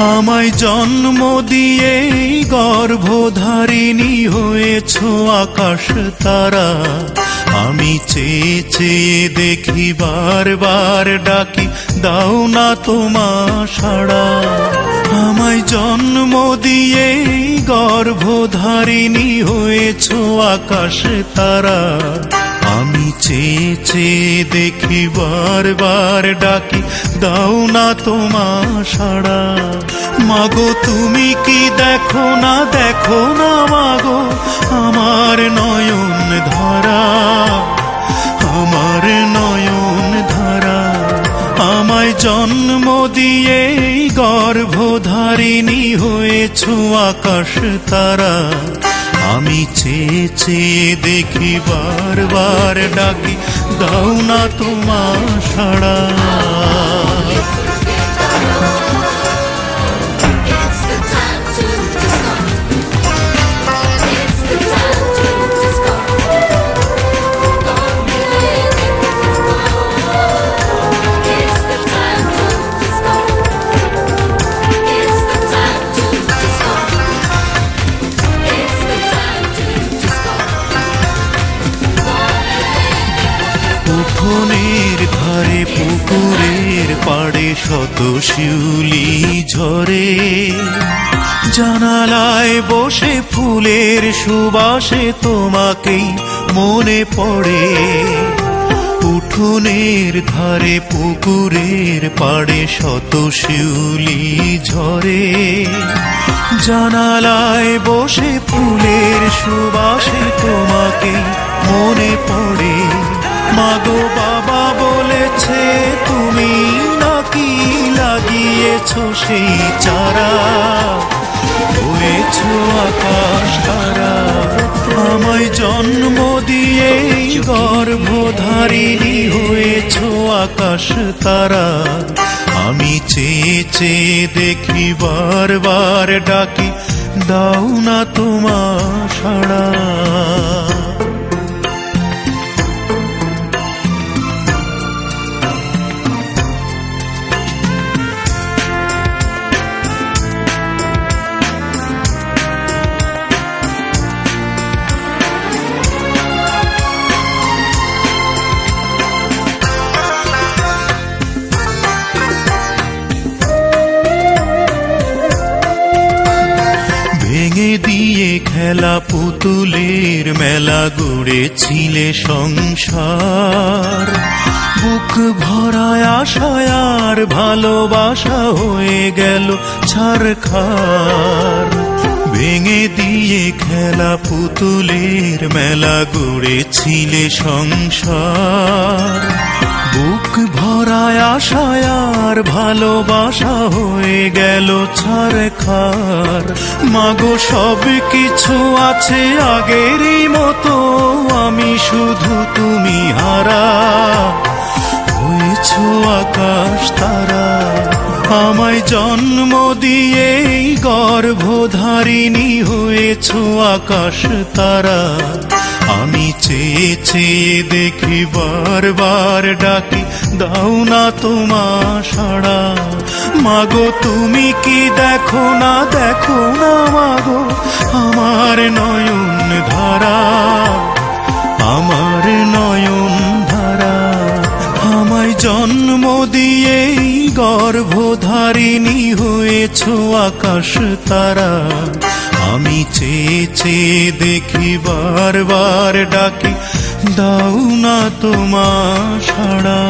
আমায় জন্ম দিয়ে গর্ভধারিণী হয়েছ আকাশ তারা। আমি চেয়ে চেয়ে দেখি বারবার ডাকি, দাও না তোমা সাড়া। আমায় জন্ম দিয়ে গর্ভধারিণী হয়েছ আকাশ তারা। আমি চেয়ে চেয়ে দেখি বারবার ডাকি, দাও না তোমা সাড়া। মাগো তুমি কি দেখো না মাগো আমার নয়ন ধারা, আমার নয়ন ধারা। আমায় জন্ম দিয়ে গর্ভধারিণী হয়েছ আকাশ তারা। আমি চেয়ে চেয়ে দেখি বারবার ডাকি, দাও না তোমা সাড়া। উঠোনের ধারে পুকুরের পাড়ে শত শিউলি ঝরে, জানালায় বসে ফুলের সুবাসে তোমাকেই মনে পড়ে। উঠোনের ধারে পুকুরের পাড়ে শত শিউলি ঝরে, জানালায় বসে ফুলের সুবাসে তোমাকেই মনে পড়ে। মাগো বাবা বলেছে তুমি নাকি লাগিয়েছ সেই চারা, হয়েছ আকাশ তারা। আমায় জন্ম দিয়ে গর্ভধারিণী হয়েছ আকাশ তারা। আমি চেয়ে চেয়ে দেখি বারবার ডাকি, দাও না তোমা সাড়া। ভেঙে দিয়ে খেলা পুতুলের মেলা গড়েছিলে সংসার। বুক ভরায় আশায় আর ভালোবাসা হয়ে গেল ছারখার। ভেঙে দিয়ে খেলা পুতুলের মেলা গড়েছিলে সংসার। বুক ভরায় আশায় আর ভালোবাসা হয়ে গেল ছারখার। মাগো সব কিছু আছে আগেরই মতো, আমি শুধু তুমি হারা, হয়েছ আকাশ তারা। আমায় জন্ম দিয়ে গর্ভধারিণী হয়েছ আকাশ তারা। আমি চেয়ে চেয়ে দেখি বারবার ডাকি, দাও না তোমা সাড়া। মাগো তুমি কি দেখো না মাগো আমার নয়ন ধারা, আমার নয়ন ধারা। আমায় জন্ম দিয়ে গর্ভধারিণী হয়েছ আকাশ তারা। আমি চেয়ে চেয়ে দেখি বারবার ডাকি, দাও না তোমা সাড়া।